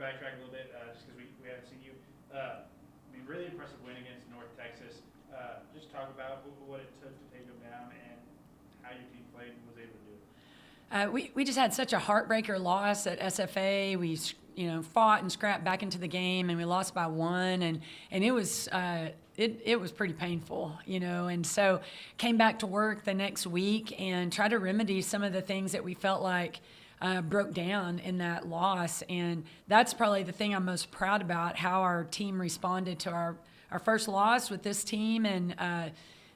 backtrack a little bit, just because we haven't seen you. I mean, really impressive win against North Texas. Just talk about what it took to take them down and how your team played and was able to do it. We just had such a heartbreaker loss at SFA. We fought and scrapped back into the game, and we lost by 1, and it was it was pretty painful, and so came back to work the next week and tried to remedy some of the things that we felt like broke down in that loss. And that's probably the thing I'm most proud about, how our team responded to our first loss with this team. And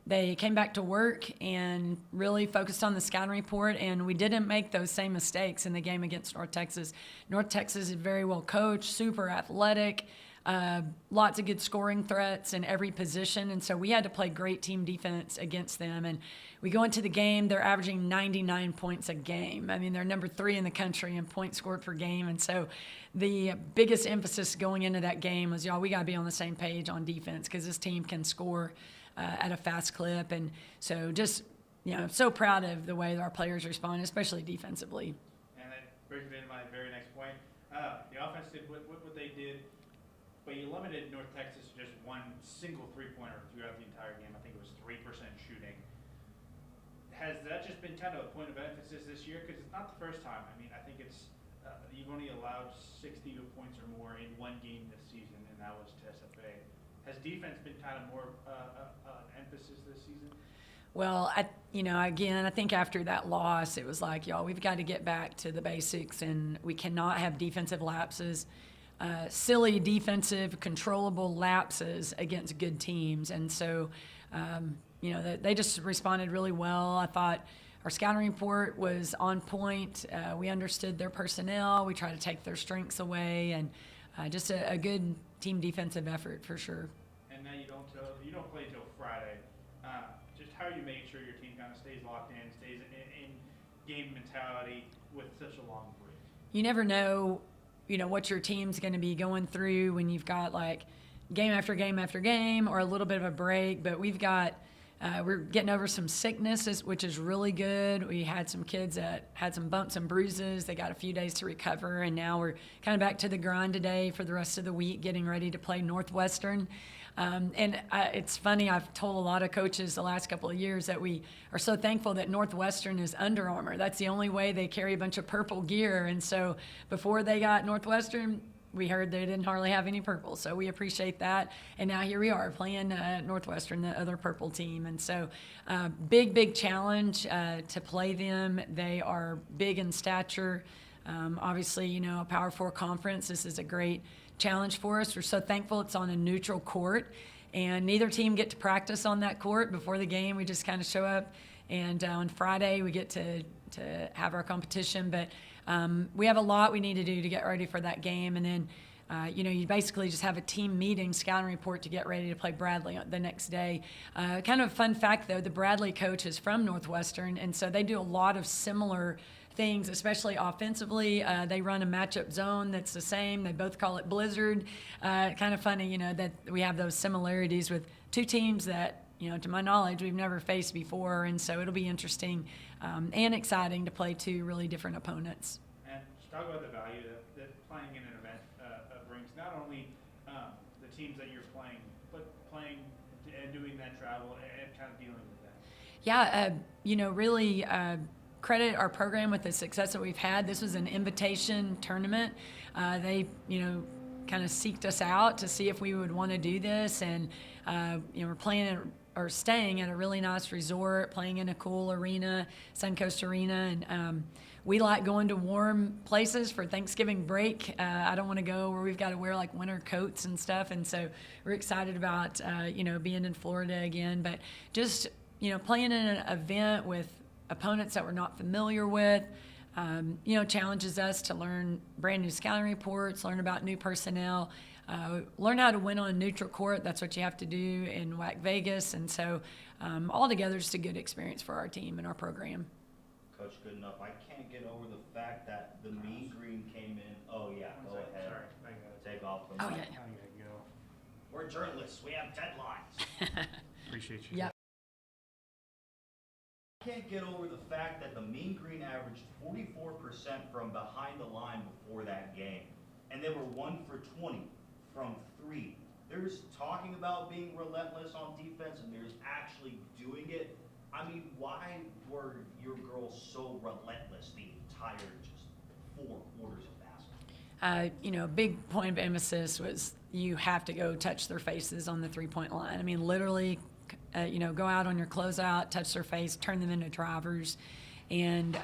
they came back to work and really focused on the scouting report, and we didn't make those same mistakes in the game against North Texas. North Texas is very well coached, super athletic, lots of good scoring threats in every position, and so we had to play great team defense against them. And we go into the game, they're averaging 99 points a game. I mean, they're number 3 in the country in points scored per game, and so the biggest emphasis going into that game was, we got to be on the same page on defense because this team can score at a fast clip. And so just, so proud of the way that our players respond, especially defensively. And that brings me to my very next point. The offense did what they did, but you limited North Texas to just one single three-pointer throughout the entire game. I think it was 3% shooting. Has that just been kind of a point of emphasis this year? Because it's not the first time. I mean, I think it's you've only allowed 60 points or more in one game this season, and that was to SFA. Has defense been kind of more emphasis this season? Well, again, I think after that loss, it was like, we've got to get back to the basics, and we cannot have defensive lapses, silly defensive, controllable lapses against good teams. And so, they just responded really well. I thought our scouting report was on point. We understood their personnel. We tried to take their strengths away, and just a good team defensive effort for sure. And now you don't play until Friday. Just how are you making sure your team kind of stays locked in, stays in game mentality with such a long break? You never know, what your team's going to be going through when you've got like game after game after game or a little bit of a break. But we've got we're getting over some sicknesses, which is really good. We had some kids that had some bumps and bruises. They got a few days to recover, and now we're kind of back to the grind today for the rest of the week, getting ready to play Northwestern. It's funny, I've told a lot of coaches the last couple of years that we are so thankful that Northwestern is Under Armour. That's the only way they carry a bunch of purple gear. And so before they got Northwestern, we heard they didn't hardly have any purple, so we appreciate that. And now here we are playing Northwestern, the other purple team. And so big challenge to play them. They are big in stature. Obviously, a Power 4 conference. This is a great challenge for us. We're so thankful it's on a neutral court, and neither team get to practice on that court before the game. We just kind of show up, and on Friday we get to have our competition. But we have a lot we need to do to get ready for that game. And then, you basically just have a team meeting, scouting report to get ready to play Bradley the next day. Kind of a fun fact, though, the Bradley coach is from Northwestern, and so they do a lot of similar things, especially offensively. They run a matchup zone that's the same. They both call it Blizzard. Kind of funny, that we have those similarities with two teams that, to my knowledge, we've never faced before. And so it'll be interesting and exciting to play two really different opponents. And just talk about the value that playing in an event brings, not only the teams that you're playing, but playing and doing that travel and kind of dealing with that. Yeah, really credit our program with the success that we've had. This was an invitation tournament. They, kind of seeked us out to see if we would want to do this. And, we're playing or staying at a really nice resort, playing in a cool arena, Suncoast Arena. And we like going to warm places for Thanksgiving break. I don't want to go where we've got to wear like winter coats and stuff. And so we're excited about, being in Florida again. But just, playing in an event with opponents that we're not familiar with, challenges us to learn brand new scouting reports, learn about new personnel, learn how to win on a neutral court. That's what you have to do in WAC Vegas. And so altogether, just a good experience for our team and our program. Coach Goodenough, I can't get over the fact that the mean green came in. Oh, yeah, go ahead. Sorry, I gotta Take off the Oh, mic. yeah. I gotta go. We're journalists. We have deadlines. Appreciate you. Yep. I can't get over the fact that the mean green averaged 44% from behind the line before that game. and they were 1 for 20 from 3. There's talking about being relentless on defense, and there's actually doing it. I mean, why were your girls so relentless the entire just 4 quarters of basketball? Big point of emphasis was you have to go touch their faces on the three-point line. I mean, literally, go out on your closeout, touch their face, turn them into drivers. And,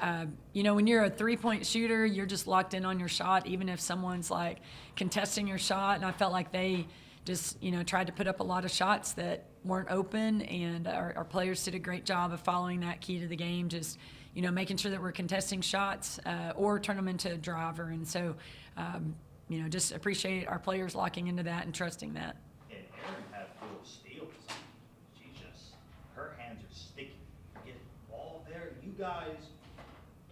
when you're a three-point shooter, you're just locked in on your shot, even if someone's, like, contesting your shot. And I felt like they just, tried to put up a lot of shots that weren't open. And our players did a great job of following that key to the game, just, making sure that we're contesting shots or turn them into a driver. And so, just appreciate our players locking into that and trusting that. And Erin had 4 steals. Her hands are sticky. Get the ball there. You guys,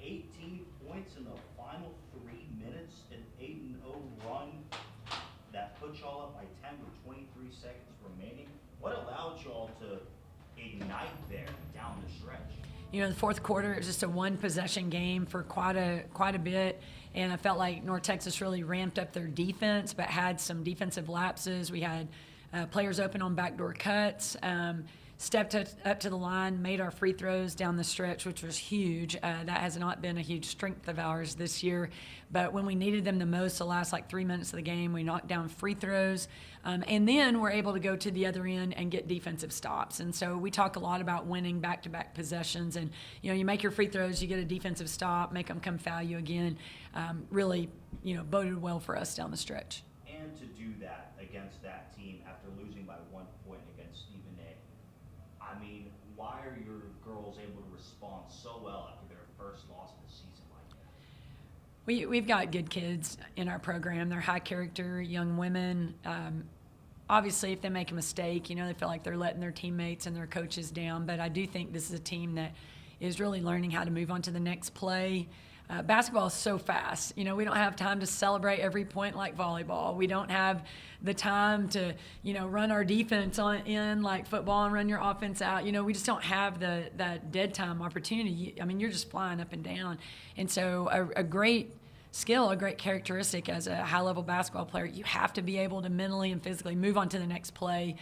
18 points in the final 3 minutes, an 8-0 run that put y'all up by 10 with 23 seconds remaining. What allowed y'all to ignite there down the stretch? The fourth quarter, it was just a one-possession game for quite a bit, and I felt like North Texas really ramped up their defense, but had some defensive lapses. We had players open on backdoor cuts, stepped up to the line, made our free throws down the stretch, which was huge. That has not been a huge strength of ours this year. But when we needed them the most, the last 3 minutes of the game, we knocked down free throws. And then we're able to go to the other end and get defensive stops. And so we talk a lot about winning back-to-back possessions. And, you make your free throws, you get a defensive stop, make them come foul you again. Really, boded well for us down the stretch. And to do that against that team after losing by 1 point against Stephen A. I mean, why are your girls able to respond so well after their first loss of the season like that? We've got good kids in our program. They're high character young women. Obviously, if they make a mistake, they feel like they're letting their teammates and their coaches down. But I do think this is a team that is really learning how to move on to the next play. Basketball is so fast. We don't have time to celebrate every point like volleyball. We don't have the time to, run our defense in like football and run your offense out. We just don't have that dead time opportunity. I mean, you're just flying up and down. And so a great skill, a great characteristic as a high-level basketball player, you have to be able to mentally and physically move on to the next play.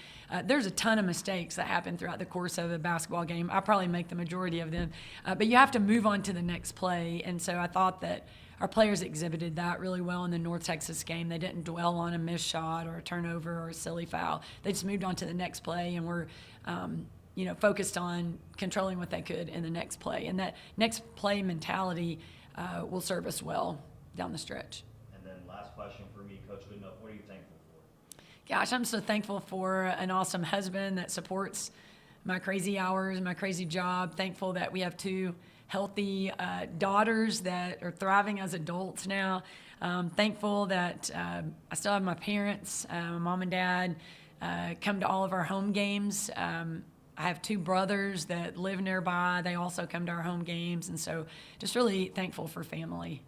There's a ton of mistakes that happen throughout the course of a basketball game. I probably make the majority of them. But you have to move on to the next play. And so I thought that our players exhibited that really well in the North Texas game. They didn't dwell on a missed shot or a turnover or a silly foul. They just moved on to the next play and were focused on controlling what they could in the next play. And that next play mentality will serve us well down the stretch. And then last question for me, Coach Goodenough, what are you thankful for? Gosh, I'm so thankful for an awesome husband that supports my crazy hours, my crazy job. Thankful that we have 2 healthy daughters that are thriving as adults now. Thankful that I still have my parents, mom and dad, come to all of our home games. I have 2 brothers that live nearby. They also come to our home games. And so just really thankful for family.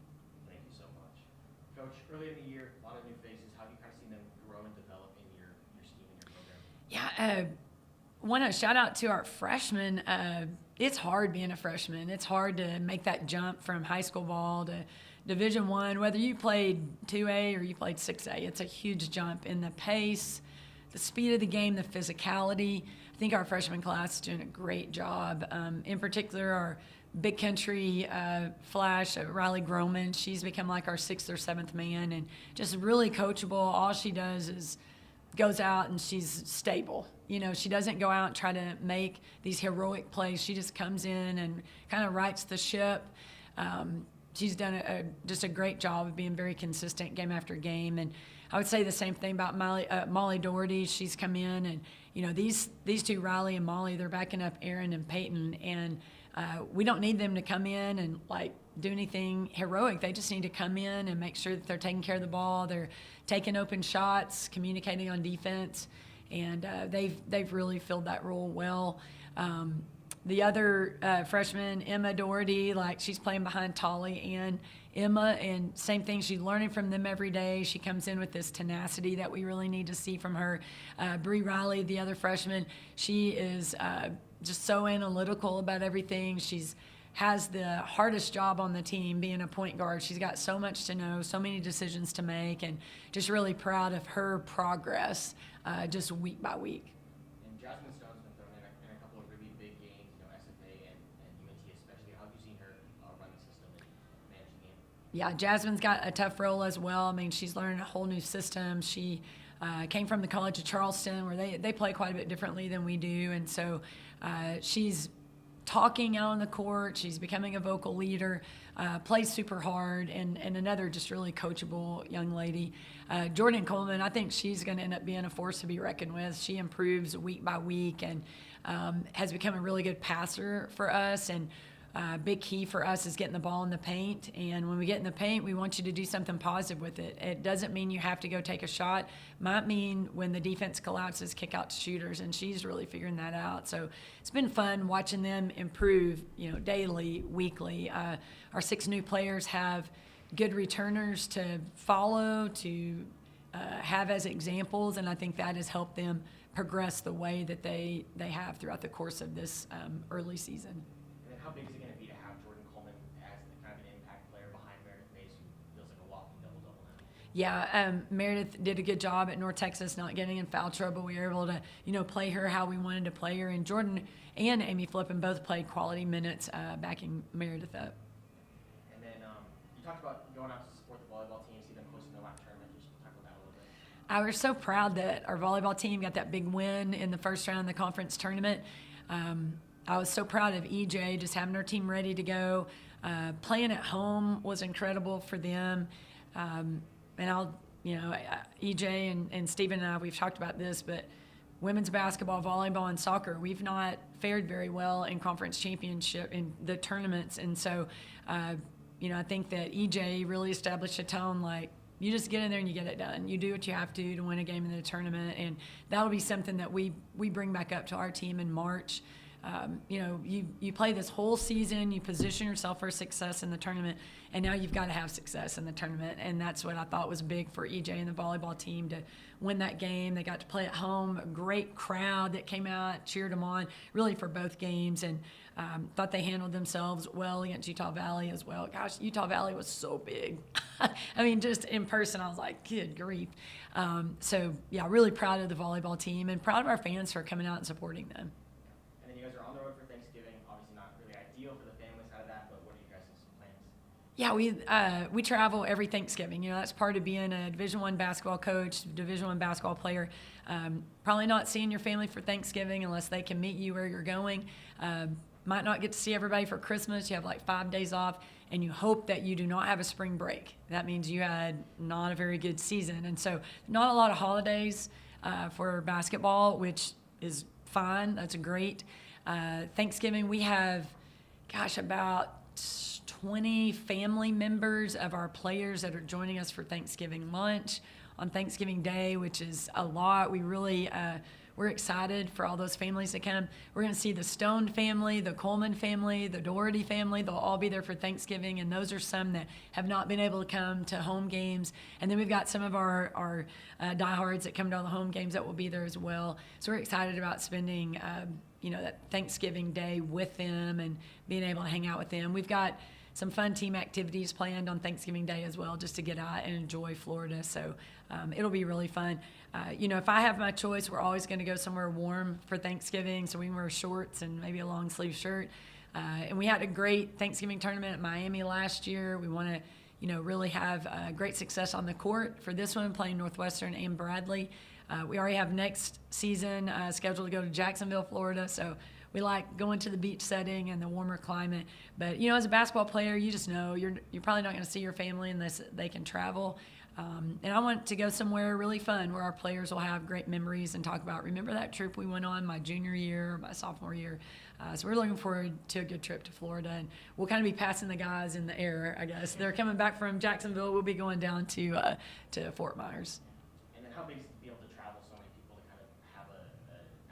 Thank you so much. Coach, early in the year, a lot of new faces. How have you kind of seen them grow and develop in your scheme and your program? Yeah, want to shout out to our freshmen. It's hard being a freshman. It's hard to make that jump from high school ball to Division I, whether you played 2A or you played 6A. It's a huge jump in the pace, the speed of the game, the physicality. I think our freshman class is doing a great job. In particular, our big country flash, Riley Groman, she's become like our 6th or 7th man and just really coachable. All she does is goes out and she's stable. She doesn't go out and try to make these heroic plays. She just comes in and kind of rights the ship. She's done just a great job of being very consistent game after game. And I would say the same thing about Molly Doherty. She's come in and, these 2, Riley and Molly, they're backing up Aaron and Peyton. And we don't need them to come in and do anything heroic. They just need to come in and make sure that they're taking care of the ball. They're taking open shots, communicating on defense, and they've really filled that role well. The other freshman, Emma Doherty, she's playing behind Tolly and Emma, and same thing. She's learning from them every day. She comes in with this tenacity that we really need to see from her. Bree Riley, the other freshman, she is just so analytical about everything. She's has the hardest job on the team being a point guard. She's got so much to know, so many decisions to make, and just really proud of her progress just week by week. And Jasmine Stone's been thrown in a couple of really big games, SFA and UNT especially. How have you seen her run the system and manage the game? Yeah, Jasmine's got a tough role as well. I mean, she's learning a whole new system. She came from the College of Charleston, where they play quite a bit differently than we do, and so she's talking out on the court. She's becoming a vocal leader, plays super hard, and another just really coachable young lady. Jordan Coleman, I think she's going to end up being a force to be reckoned with. She improves week by week and has become a really good passer for us, and big key for us is getting the ball in the paint. And when we get in the paint, we want you to do something positive with it. It doesn't mean you have to go take a shot. Might mean when the defense collapses, kick out to shooters, and she's really figuring that out. So it's been fun watching them improve, daily, weekly. Our 6 new players have good returners to follow, to have as examples, and I think that has helped them progress the way that they have throughout the course of this early season. And then how big is it going to be to have Jordan Coleman as the kind of an impact player behind Meredith Mace, who feels like a walking double-double now? Yeah, Meredith did a good job at North Texas, not getting in foul trouble. We were able to, play her how we wanted to play her. And Jordan and Amy Flippen both played quality minutes backing Meredith up. And then you talked about going out to support the volleyball team, see them hosting the last tournament. Just talk about that a little bit. I was so proud that our volleyball team got that big win in the first round of the conference tournament. I was so proud of EJ just having her team ready to go. Playing at home was incredible for them. And EJ and Stephen and I, we've talked about this, but women's basketball, volleyball, and soccer, we've not fared very well in conference championship in the tournaments. And so, I think that EJ really established a tone like, you just get in there and you get it done. You do what you have to win a game in the tournament. And that'll be something that we bring back up to our team in March. You play this whole season, you position yourself for success in the tournament, and now you've got to have success in the tournament. And that's what I thought was big for EJ and the volleyball team to win that game. They got to play at home, a great crowd that came out, cheered them on, really for both games, and thought they handled themselves well against Utah Valley as well. Gosh, Utah Valley was so big. I mean, just in person, I was like, good grief. Really proud of the volleyball team and proud of our fans for coming out and supporting them. And then you guys are on the road for Thanksgiving. Obviously not really ideal for the family side of that, but what are you guys' plans? Yeah, we travel every Thanksgiving. That's part of being a Division I basketball coach, Division I basketball player. Probably not seeing your family for Thanksgiving unless they can meet you where you're going. Might not get to see everybody for Christmas. You have like 5 days off, and you hope that you do not have a spring break. That means you had not a very good season. And so not a lot of holidays for basketball, which is fine. That's great. Thanksgiving, we have, about 20 family members of our players that are joining us for Thanksgiving lunch on Thanksgiving Day, which is a lot. We really, we're excited for all those families to come. We're going to see the Stone family, the Coleman family, the Doherty family. They'll all be there for Thanksgiving, and those are some that have not been able to come to home games. And then we've got some of our diehards that come to all the home games that will be there as well. So we're excited about spending, that Thanksgiving Day with them and being able to hang out with them. We've got some fun team activities planned on Thanksgiving Day as well, just to get out and enjoy Florida. So it'll be really fun. If I have my choice, we're always going to go somewhere warm for Thanksgiving, so we can wear shorts and maybe a long sleeve shirt. And we had a great Thanksgiving tournament at Miami last year. We want to, really have great success on the court for this one, playing Northwestern and Bradley. We already have next season scheduled to go to Jacksonville, Florida. So we like going to the beach setting and the warmer climate. But, as a basketball player, you just know you're probably not going to see your family unless they can travel. And I want to go somewhere really fun where our players will have great memories and talk about, remember that trip we went on my junior year, my sophomore year. So we're looking forward to a good trip to Florida. And we'll kind of be passing the guys in the air, I guess. They're coming back from Jacksonville. We'll be going down to Fort Myers. And then how big is it to be able to travel so many people to kind of have a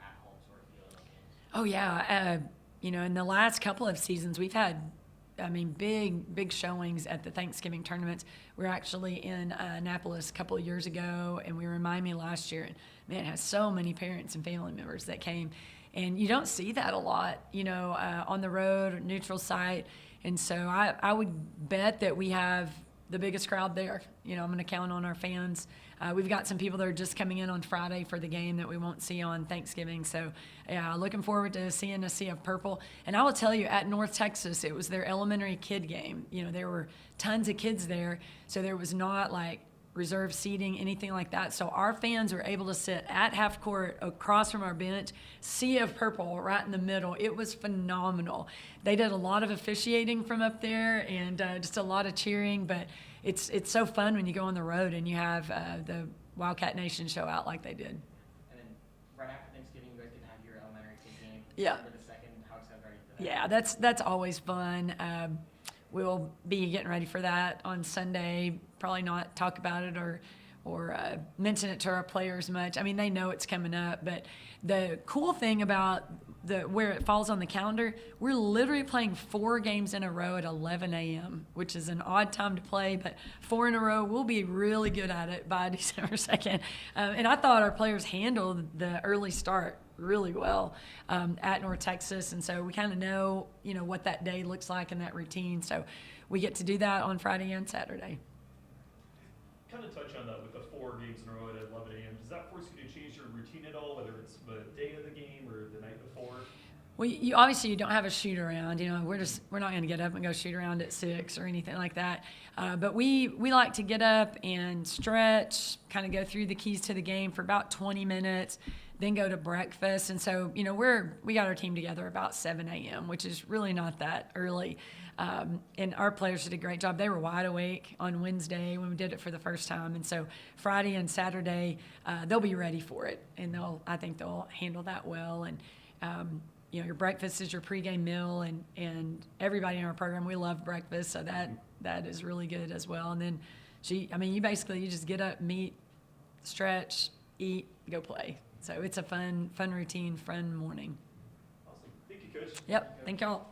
at-home sort of feel in those games? Oh, yeah. In the last couple of seasons, we've had, big showings at the Thanksgiving tournaments. We were actually in Annapolis a couple of years ago, and we were in Miami last year. And, man, it has so many parents and family members that came. And you don't see that a lot, on the road or neutral site. And so I would bet that we have the biggest crowd there. I'm going to count on our fans. We've got some people that are just coming in on Friday for the game that we won't see on Thanksgiving. So, yeah, looking forward to seeing a sea of purple. And I will tell you, at North Texas, it was their elementary kid game. There were tons of kids there, so there was not like reserved seating, anything like that. So our fans were able to sit at half court across from our bench, sea of purple right in the middle. It was phenomenal. They did a lot of officiating from up there and just a lot of cheering, but it's so fun when you go on the road and you have the Wildcat Nation show out like they did. And then right after Thanksgiving, you guys can have your elementary kid game. Yeah. For the second, how excited are you for that? Yeah, that's always fun. We'll be getting ready for that on Sunday. Probably not talk about it or mention it to our players much. I mean, they know it's coming up. But the cool thing about where it falls on the calendar, we're literally playing 4 games in a row at 11 a.m., which is an odd time to play, but 4 in a row. We'll be really good at it by December 2nd. And I thought our players handled the early start really well at North Texas, and so we kind of know what that day looks like and that routine. So we get to do that on Friday and Saturday. Kind of touch on that with the 4 games in a row at 11 a.m. Does that force you to change your routine at all, whether it's the day of the game or the night before? Well, obviously you don't have a shoot around. We're not going to get up and go shoot around at 6 or anything like that. But we like to get up and stretch, kind of go through the keys to the game for about 20 minutes. Then go to breakfast. And so, we got our team together about 7 a.m., which is really not that early. And our players did a great job. They were wide awake on Wednesday when we did it for the first time. And so Friday and Saturday, they'll be ready for it. And I think they'll handle that well. And, your breakfast is your pregame meal. And everybody in our program, we love breakfast. So that is really good as well. And then you just get up, meet, stretch, eat, go play. So it's a fun routine, fun morning. Awesome. Thank you, Coach. Yep. Thank y'all.